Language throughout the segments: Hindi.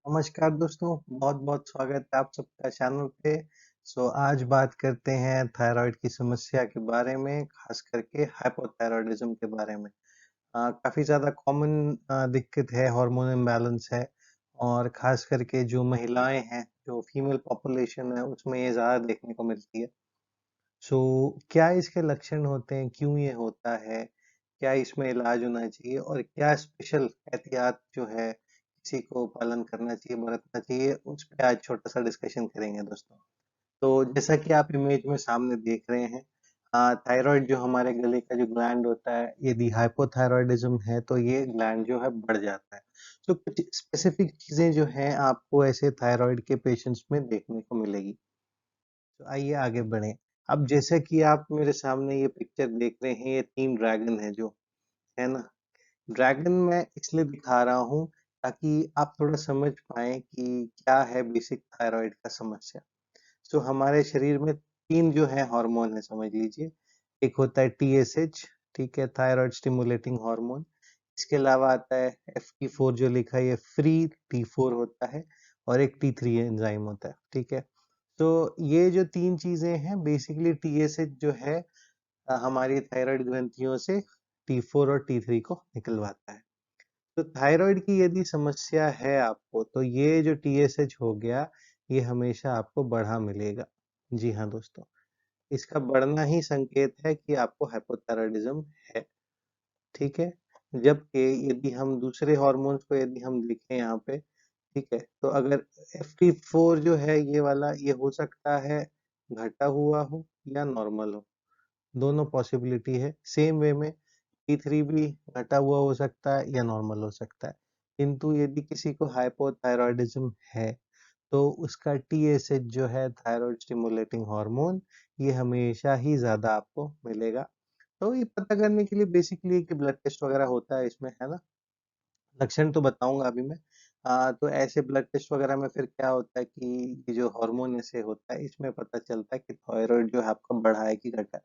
नमस्कार दोस्तों, बहुत-बहुत स्वागत है आप सबका चैनल पे। आज बात करते हैं थायराइड की समस्या के बारे में, ख़ास करके हाइपोथायरॉयडिज़्म के बारे में। काफ़ी ज़्यादा कॉमन दिक्कत है, हार्मोन इम्बैलेंस है और ख़ास करके जो महिलाएँ हैं, जो फीमेल पॉपुलेशन है, उसमें ये ज़्यादा देखने को मिलती है। क्या इसके लक्षण होते हैं? क्यों ये होता है? क्या इसमें इलाज होना चाहिए? और क्या स्पेशल एहतियात जो है किसी को पालन करना चाहिए, बरतना चाहिए? उस पे आज छोटा-सा डिस्कशन करेंगे दोस्तों। तो जैसा कि आप इमेज में सामने देख रहे हैं थायरॉइड जो हमारे गले का जो ग्लैंड होता है, यदि हाइपोथायरॉयडिज़्म है तो ये ग्लैंड जो है बढ़ जाता है। तो कुछ स्पेसिफिक चीज़ें जो हैं आपको ऐसे थायरॉइड के पेशेंट्स में देखने को मिलेगी। तो आइए आगे बढ़ें। अब जैसे कि आप मेरे सामने ये पिक्चर देख रहे हैं, ये 3 ड्रैगन है जो, है ना? ड्रैगन मैं इसलिए दिखा रहा हूँ ताकि आप थोड़ा समझ पाएँ कि क्या है बेसिक थायरॉइड का समस्या। हमारे शरीर में 3 जो है हार्मोन है समझ लीजिए। एक होता है टीएसएच, ठीक है? Thyroid stimulating hormone. इसके अलावा आता है एफटी4 जो लिखा है ये फ्री टी4 होता है और एक टी3 एंजाइम होता है, ठीक है? तो ये जो 3 चीज़ें हैं बेसिकली टीएसएच जो है हमारी थायरॉइड ग्रंथियों से टी4 और टी3 को निकलवाता है। तो थायरॉइड की यदि समस्या है आपको तो ये जो टीएसएच हो गया, ये हमेशा आपको बढ़ा मिलेगा। जी हाँ दोस्तों, इसका बढ़ना ही संकेत है कि आपको हाइपोथायरॉयडिज़्म है, ठीक है? जबकि यदि हम दूसरे हार्मोन्स को यदि हम देखें यहाँ पे, ठीक है? तो अगर एफटी4 जो है ये वाला ये हो सकता है घटा हुआ हो या नॉर्मल हो, दोनों पॉसिबिलिटी है। सेम वे में टी3 भी घटा हुआ हो सकता है या नॉर्मल हो सकता है। किंतु यदि किसी को हाइपोथायरॉयडिज़्म है, तो उसका टीएसएच जो है थायरॉइड स्टिमुलेटिंग हार्मोन, ये हमेशा ही ज़्यादा आपको मिलेगा। तो ये पता करने के लिए बेसिकली कि ब्लड टेस्ट वगैरह होता है इसमें, है ना? लक्षण तो बताऊँगा अभी मैं। तो ऐसे ब्लड टेस्ट वगैरह में फिर क्या होता है कि ये जो हार्मोन ऐसे होता है, इसमें पता चलता है कि थायरॉइड जो है आपका बढ़ा है कि घटा है।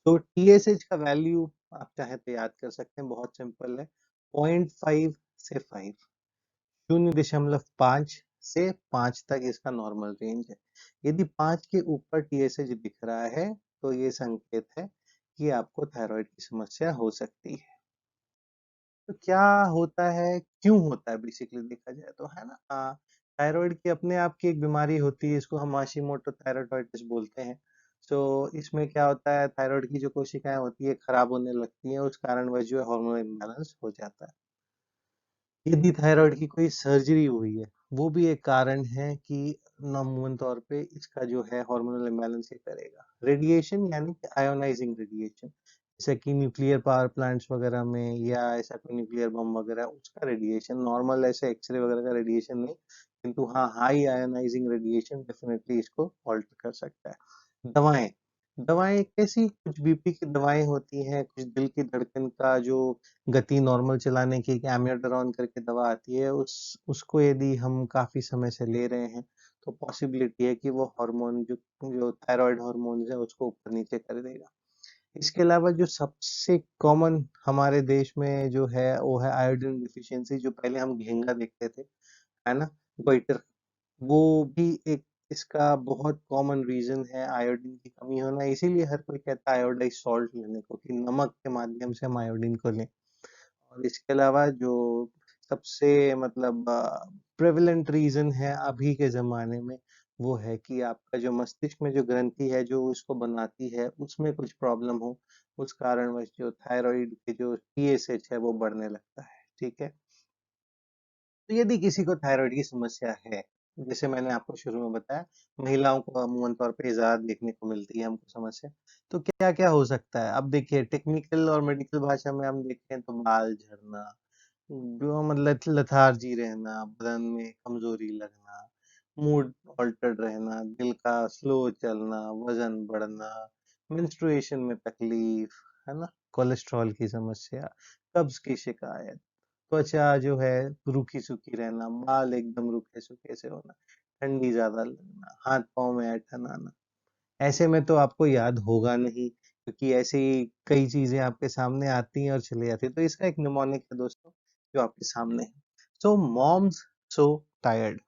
तो टीएसएच का वैल्यू आप चाहें तो याद कर सकते हैं, बहुत सिंपल है, 0.5 से 5, 0.5 से 5 तक इसका नॉर्मल रेंज है। यदि 5 के ऊपर टीएसएच दिख रहा है, तो ये संकेत है कि आपको थायरॉइड की समस्या हो सकती है। तो क्या होता है, क्यों होता है बेसिकली देखा जाए तो, है ना? थायरॉइड की अपने आप की एक बीमारी होती है, इसको हम हाशिमोटो थायरॉइडाइटिस बोलते हैं। इसमें क्या होता है, थायरॉइड की जो कोशिकाएँ होती है खराब होने लगती हैं, उस कारणवश जो है हार्मोनल इम्बैलेंस हो जाता है। यदि थायरॉइड की कोई सर्जरी हुई है, वो भी एक कारण है कि नामुमकिन तौर पे इसका जो है हार्मोनल इम्बैलेंस ये करेगा। रेडिएशन यानी कि आयोनाइजिंग रेडिएशन, जैसे कि न्यूक्लियर पावर प्लांट्स वगैरह में या ऐसा कोई न्यूक्लियर बम वगैरह उसका रेडिएशन, नॉर्मल ऐसे एक्स-रे वगैरह का रेडिएशन नहीं, किंतु हाँ, हाई आयोनाइजिंग रेडिएशन डेफिनिटली इसको ऑल्टर कर सकता है। दवाएँ, दवाएँ कैसी? कुछ बीपी की दवाएँ होती हैं, कुछ दिल की धड़कन का जो गति नॉर्मल चलाने की एक एम्योडारोन करके दवा आती है, उसको यदि हम काफ़ी समय से ले रहे हैं, तो पॉसिबिलिटी है कि वो हार्मोन जो जो थायरॉइड हार्मोन्स है, उसको ऊपर-नीचे कर देगा। इसके अलावा जो सबसे कॉमन हमारे देश में जो है, वो है आयोडीन डिफिशियंसी, जो पहले हम घेंगा देखते थे, है ना? गोइटर, वो भी एक इसका बहुत कॉमन रीज़न है आयोडीन की कमी होना, इसीलिए हर कोई कहता है आयोडाइज़्ड सॉल्ट लेने को कि नमक के माध्यम से हम आयोडीन को लें। और इसके अलावा जो सबसे मतलब प्रेवलेंट रीज़न है अभी के ज़माने में, वो है कि आपका जो मस्तिष्क में जो ग्रंथि है, जो इसको बनाती है, उसमें कुछ प्रॉब्लम हो, उस कारणवश जो थायरॉइड के जो टीएसएच है, वो बढ़ने लगता है, ठीक है? तो यदि किसी को थायरॉइड की समस्या है, जैसे मैंने आपको शुरू में बताया, महिलाओं को अमूमन तौर पे ज़्यादा देखने को मिलती है हमको समस्या। तो क्या-क्या हो सकता है? अब देखिए टेक्निकल और मेडिकल भाषा में हम देखें तो बाल झड़ना, जो मतलब लेथार्जी रहना, बदन में कमज़ोरी लगना, मूड ऑल्टर्ड रहना, दिल का स्लो चलना, वज़न बढ़ना, मेंस्ट्रुएशन में तकलीफ, है ना? कोलेस्ट्रॉल की समस्या, कब्ज़ की शिकायत, त्वचा जो है रूखी-सूखी रहना, बाल एकदम रूखे-सूखे से होना, ठंडी ज़्यादा लगना, हाथ-पाँव में ऐंठन आना। ऐसे में तो आपको याद होगा नहीं, क्योंकि ऐसे ही कई चीज़ें आपके सामने आती हैं और चली जाती हैं। तो इसका एक निमोनिक है दोस्तों, जो आपके सामने है। सो मॉम्स सो टायर्ड।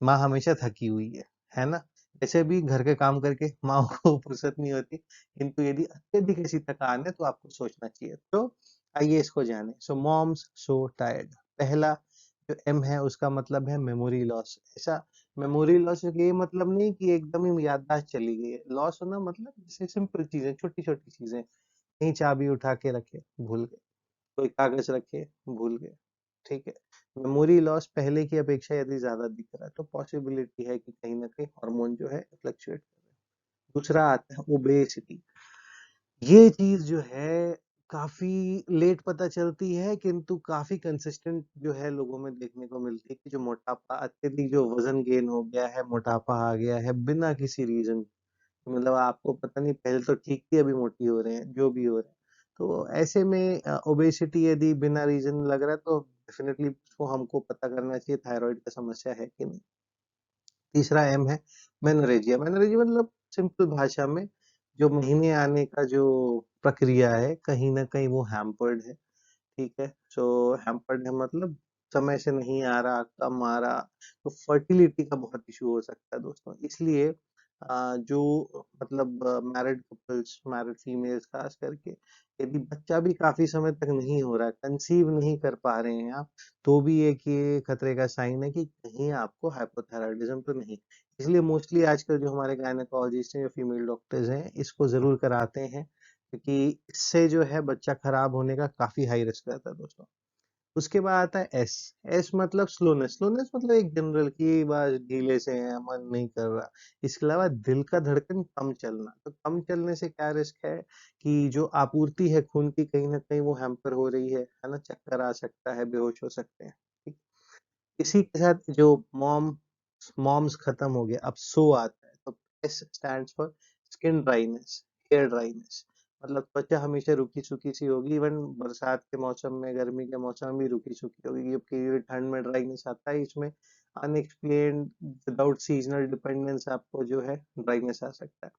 माँ हमेशा थकी हुई है ना? ऐसे भी घर के काम करके माँ को फुर्सत नहीं होती, किंतु यदि अत्यधिक ऐसी थकान है तो आपको सोचना चाहिए। तो आइए इसको जानें। सो मॉम्स सो टायर्ड। पहला जो एम है उसका मतलब है मेमोरी लॉस। ऐसा मेमोरी लॉस ये मतलब नहीं कि एकदम ही याददाश्त चली गई है। लॉस होना मतलब जैसे सिंपल चीजें, छोटी-छोटी चीजें, कहीं चाबी उठा के रखे, भूल गए। कोई कागज रखे, भूल गए। ठीक है। मेमोरी लॉस पहले की अपेक्षा यदि ज्यादा दिख रहा है तो पॉसिबिलिटी है कि कहीं ना कहीं हार्मोन जो है फ्लक्चुएट कर रहे हैं। दूसरा आता है ओबेसिटी। ये चीज जो है काफी लेट पता चलती है, किंतु काफी कंसिस्टेंट जो है लोगों में देखने को मिलती है कि जो मोटापा, अत्यधिक जो वजन गेन हो गया है, मोटापा आ गया है बिना किसी रीजन, मतलब आपको पता नहीं, पहले तो ठीक थी अभी मोटी हो रहे हैं, जो भी हो रहे हैं। तो ऐसे में ओबेसिटी यदि बिना रीजन लग रहा है तो डेफिनेटली उसको हमको पता करना चाहिए थायराइड का समस्या है कि नहीं। तीसरा एम है मेनोरेजिया। मेनोरेजिया मतलब सिंपल भाषा में जो महीने आने का जो प्रक्रिया है, कहीं ना कहीं वो हैम्पर्ड है। ठीक है। सो हैम्पर्ड है मतलब समय से नहीं आ रहा, कम आ रहा, तो फर्टिलिटी का बहुत इशू हो सकता है दोस्तों। इसलिए जो मतलब मैरिड कपल्स, मैरिड फीमेल्स खास करके, यदि बच्चा भी काफी समय तक नहीं हो रहा है, कंसीव नहीं कर पा रहे हैं आप, तो भी एक ये खतरे का साइन है कि कहीं आपको हाइपोथायराइडिज्म तो नहीं। इसलिए मोस्टली आजकल जो हमारे गायनेकोलॉजिस्ट हैं, जो फीमेल डॉक्टर्स हैं, इसको जरूर कराते हैं, क्योंकि इससे जो है बच्चा खराब होने का काफी हाई रिस्क रहता है दोस्तों। उसके बाद आता है एस। एस मतलब स्लोनेस। स्लोनेस मतलब एक जनरल की बस ढीले से है, मन नहीं कर रहा। इसके अलावा दिल का धड़कन कम चलना। तो कम चलने से क्या रिस्क है कि जो आपूर्ति है खून की, कहीं ना कहीं वो हैम्पर हो रही है ना? चक्कर आ सकता है, बेहोश हो सकते हैं। ठीक। इसी के साथ जो मॉम्स खत्म हो गया, अब सो आता है। तो S stands for skin dryness, hair dryness. मतलब त्वचा हमेशा रुकी सूखी सी होगी, इवन बरसात के मौसम में, गर्मी के मौसम में भी रुकी सूखी होगी, क्योंकि ठंड में ड्राइनेस आता है। इसमें अनएक्सप्लेन्ड, विदाउट सीजनल डिपेंडेंस आपको जो है ड्राइनेस आ सकता है।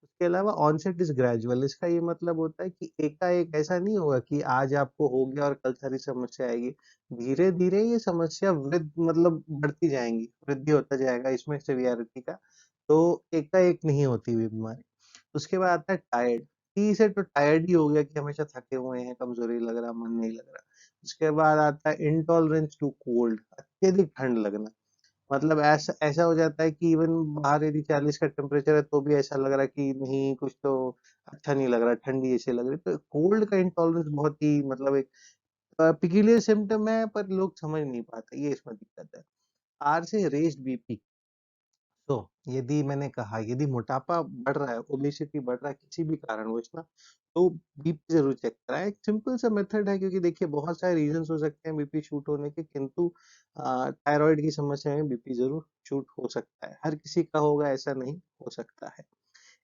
उसके अलावा ऑनसेट इज ग्रेजुअल। इसका ये मतलब होता है कि एकाएक ऐसा नहीं होगा कि आज आपको हो गया और कल सारी समस्या आएगी। धीरे धीरे ये समस्या वृद्ध मतलब बढ़ती जाएंगी, वृद्धि होता जाएगा इसमें सिवियरिटी का। तो एकाएक नहीं होती हुई बीमारी। उसके बाद आता है टायर्ड। टी से तो टायर्ड ही हो गया कि हमेशा थके हुए हैं, कमजोरी लग रहा, मन नहीं लग रहा। उसके बाद आता है इंटॉलरेंस टू कोल्ड, अत्यधिक ठंड लगना। मतलब ऐसा ऐसा हो जाता है कि इवन बाहर यदि 40 का टेम्परेचर है तो भी ऐसा लग रहा है कि नहीं, कुछ तो अच्छा नहीं लग रहा, ठंडी ऐसे लग रही। तो कोल्ड का इंटॉलरेंस बहुत ही मतलब एक पिक्यूलियर सिम्टम है, पर लोग समझ नहीं पाते, ये इसमें दिक्कत है। आर से रेस्ड बीपी। तो यदि मैंने कहा यदि मोटापा बढ़ रहा है, ओबेसिटी बढ़ रहा है किसी भी कारणवश ना, तो बीपी जरूर चेक कराएं। एक सिंपल सा मेथड है, क्योंकि देखिए बहुत सारे रीजंस हो सकते हैं बीपी शूट होने के, किंतु थायराइड की समस्या में बीपी जरूर शूट हो सकता है। हर किसी का होगा ऐसा नहीं हो सकता है।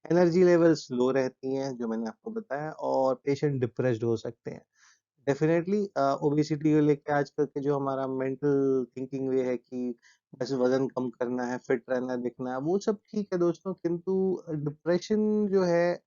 एनर्जी लेवल्स लो रहती हैं, जो मैंने आपको बताया, और पेशेंट डिप्रेस्ड हो सकते हैं। डेफिनेटली ओबेसिटी को लेके आजकल के जो हमारा मेंटल थिंकिंग वे है कि बस वजन कम करना है, फिट रहना है, दिखना है, वो सब ठीक है दोस्तों, किंतु डिप्रेशन जो है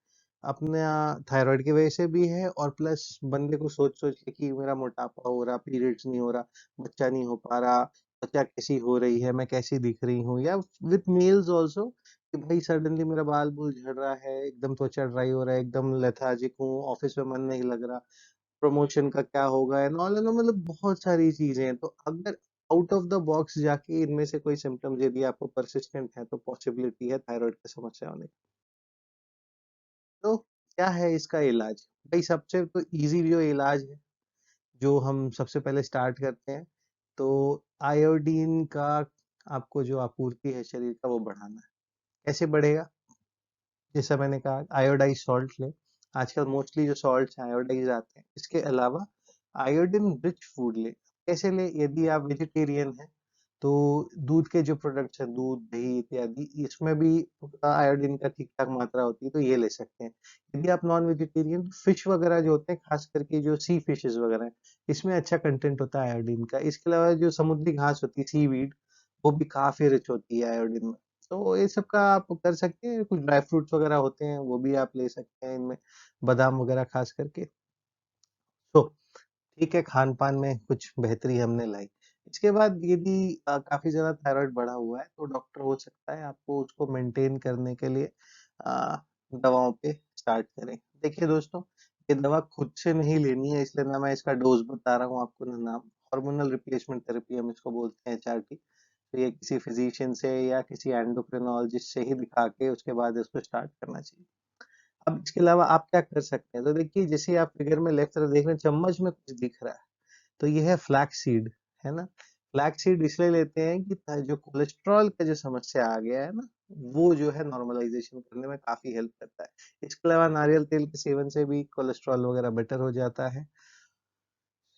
अपना थायराइड की वजह से भी है, और प्लस बंदे को सोच सोच के कि मेरा मोटापा हो रहा, पीरियड्स नहीं हो रहा, बच्चा नहीं हो पा रहा, त्वचा कैसी हो रही है, मैं कैसी दिख रही हूँ, या विथ मेल्स ऑल्सो कि भाई सडनली मेरा बाल बूल झड़ रहा है, एकदम त्वचा ड्राई हो रहा है, एकदम लेथार्जिक हूँ, ऑफिस में मन नहीं लग रहा, प्रमोशन का क्या होगा, एंड ऑल एंड, मतलब बहुत सारी चीजें हैं। तो अगर आउट ऑफ द बॉक्स जाके इनमें से कोई सिम्टम्स यदि आपको परसिस्टेंट है तो पॉसिबिलिटी है थायराइड की समस्या होने की। तो क्या है इसका इलाज? भाई सबसे तो इजी जो इलाज है, जो हम सबसे पहले स्टार्ट करते हैं, तो आयोडीन का आपको जो आपूर्ति है शरीर का वो बढ़ाना है। कैसे बढ़ेगा? जैसा मैंने कहा आयोडाइज सॉल्ट ले। आजकल मोस्टली जो सॉल्ट आयोडाइज आते हैं। इसके अलावा आयोडीन रिच फूड ले। कैसे ले? यदि आप वेजिटेरियन हैं तो दूध के जो प्रोडक्ट्स हैं, दूध, दही इत्यादि, इसमें भी आयोडीन का ठीक ठाक मात्रा होती है, तो ये ले सकते हैं। यदि आप नॉन वेजिटेरियन, फिश वगैरह जो होते हैं, खास करके जो सी फिशेस वगैरह हैं, इसमें अच्छा कंटेंट होता है आयोडीन का। इसके अलावा जो समुद्री घास होती है, सीवीड, वो भी काफी रिच होती है आयोडीन में। तो ये सब का आप कर सकते हैं। कुछ ड्राई फ्रूट्स वगैरह होते हैं, वो भी आप ले सकते हैं इनमें, बादाम वगैरह खास करके। तो ठीक है, खान पान में कुछ बेहतरी हमने लाई। इसके बाद यदि काफ़ी ज़्यादा थायरॉइड बढ़ा हुआ है, तो डॉक्टर हो सकता है आपको उसको मेंटेन करने के लिए अ, दवाओं पे स्टार्ट करें। देखिए दोस्तों, ये दवा खुद से नहीं लेनी है, इसलिए ना मैं इसका डोज़ बता रहा हूँ आपको ना नाम। हार्मोनल रिप्लेसमेंट थेरेपी हम इसको बोलते हैं, एचआरटी। तो ये किसी फिजिशियन से या किसी एंडोक्रिनोलॉजिस्ट से ही दिखा के उसके बाद इसको स्टार्ट करना चाहिए। अब इसके अलावा आप क्या कर सकते हैं? तो देखिए, जैसे आप फिगर में लेफ्ट तरफ देख रहे हैं, चम्मच में कुछ दिख रहा है, तो ये है फ्लैक्स सीड, है ना? फ्लैक्स सीड इसलिए लेते हैं कि जो कोलेस्ट्रॉल का जो समस्या आ गया है ना, वो जो है नॉर्मलाइजेशन करने में काफी हेल्प करता है। इसके अलावा नारियल तेल के सेवन से भी कोलेस्ट्रॉल वगैरह बेटर हो जाता है।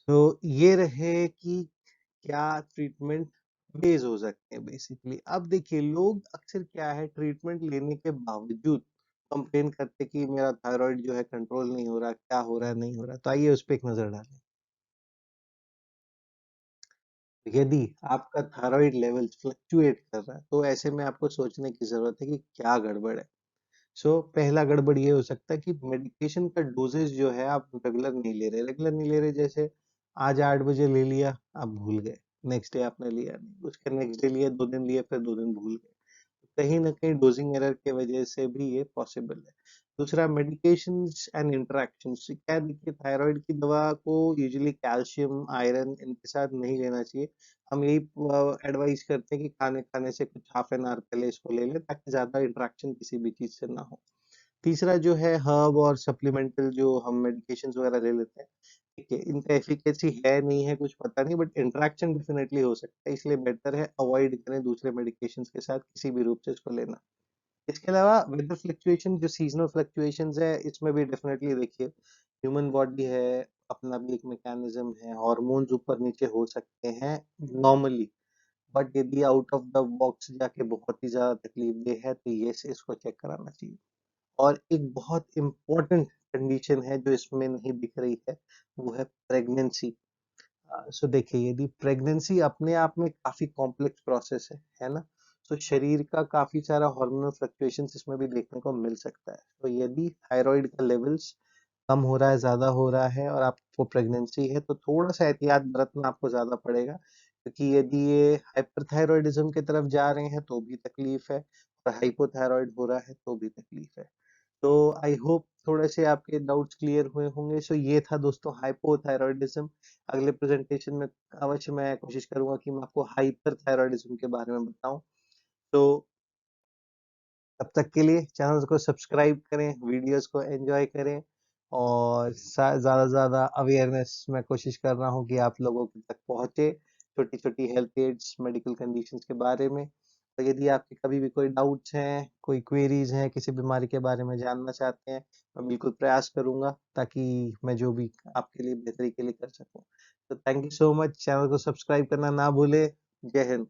तो ये रहे कि क्या ट्रीटमेंट बेस हो सकते हैं बेसिकली। अब देखिए, लोग अक्सर क्या है, ट्रीटमेंट लेने के बावजूद कंप्लेन करते हैं कि मेरा थायराइड जो है कंट्रोल नहीं हो रहा, क्या हो रहा है, नहीं हो रहा। तो आइए उस पे एक नजर डालें। यदि आपका थायराइड लेवल फ्लक्चुएट कर रहा है, तो ऐसे में आपको सोचने की जरूरत है कि क्या गड़बड़ है। पहला गड़बड़ ये हो सकता है कि मेडिकेशन का डोजेज जो है आप रेगुलर नहीं ले रहे। रेगुलर नहीं ले रहे, जैसे आज 8 बजे ले लिया, आप भूल गए, नेक्स्ट डे आपने लिया नहीं, उसके नेक्स्ट डे लिया, 2 दिन लिए, फिर 2 दिन भूल गए। कहीं ना कहीं डोजिंग एरर के वजह से भी ये पॉसिबल है। दूसरा, मेडिकेशंस एंड इंटरेक्शंस। क्या देखिए, थायराइड की दवा को यूजुअली कैल्शियम, आयरन इनके साथ नहीं लेना चाहिए। हम यही एडवाइस करते हैं कि खाने खाने से कुछ हाफ एन आवर पहले इसको ले लें, ताकि ज्यादा इंटरेक्शन किसी भी चीज से ना हो। तीसरा जो है, हर्ब और सप्लीमेंटल जो हम मेडिकेशंस वगैरह ले लेते हैं, ठीक है, इनका एफिकेसी है नहीं है कुछ पता नहीं, बट इंटरेक्शन डेफिनेटली हो सकता है, इसलिए बेटर है अवॉइड करें दूसरे मेडिकेशंस के साथ किसी भी रूप से इसको लेना। इसके अलावा वेदर फ्लक्चुएशन, जो सीजनल फ्लक्चुएशंस है, इसमें भी डेफिनेटली देखिए, ह्यूमन बॉडी है, अपना भी एक मैकेनिज्म है, हार्मोन्स ऊपर नीचे हो सकते हैं नॉर्मली। बट यदि आउट ऑफ द बॉक्स जाके बहुत ही ज्यादा तकलीफ दे है, तो ये से इसको चेक कराना चाहिए। और एक बहुत इम्पोर्टेंट कंडीशन है जो इसमें नहीं दिख रही है, वो है प्रेगनेंसी। सो देखिए, यदि प्रेगनेंसी अपने आप में काफी कॉम्प्लेक्स प्रोसेस है ना? तो शरीर का काफी सारा हार्मोनल फ्लक्चुएशंस इसमें भी देखने को मिल सकता है। तो यदि थायराइड का लेवल्स कम हो रहा है, ज्यादा हो रहा है, और आपको प्रेगनेंसी है, तो थोड़ा सा एहतियात बरतना आपको ज्यादा पड़ेगा, क्योंकि यदि ये हाइपरथायरॉयडिज्म की तरफ जा रहे हैं तो भी तकलीफ है, और हाइपोथायरॉयड हो रहा है तो भी तकलीफ है। तो आई होप थोड़े से आपके डाउट्स क्लियर हुए होंगे। सो ये था दोस्तों हाइपोथायरॉयडिज्म। अगले प्रेजेंटेशन में अवश्य मैं कोशिश करूंगा कि मैं आपको हाइपरथायरॉयडिज्म के बारे में बताऊं। तो तब तक के लिए चैनल को सब्सक्राइब करें, वीडियोस को एंजॉय करें, और ज़्यादा से ज़्यादा अवेयरनेस मैं कोशिश कर रहा हूँ कि आप लोगों तक पहुँचे, छोटी छोटी हेल्थ एड्स, मेडिकल कंडीशंस के बारे में। तो यदि आपके कभी भी कोई डाउट्स हैं, कोई क्वेरीज हैं, किसी बीमारी के बारे में जानना चाहते हैं, मैं बिल्कुल प्रयास करूंगा ताकि मैं जो भी आपके लिए बेहतरी के लिए कर सकूं। तो thank you so much. Channel को सब्सक्राइब करना ना भूले। जय हिंद।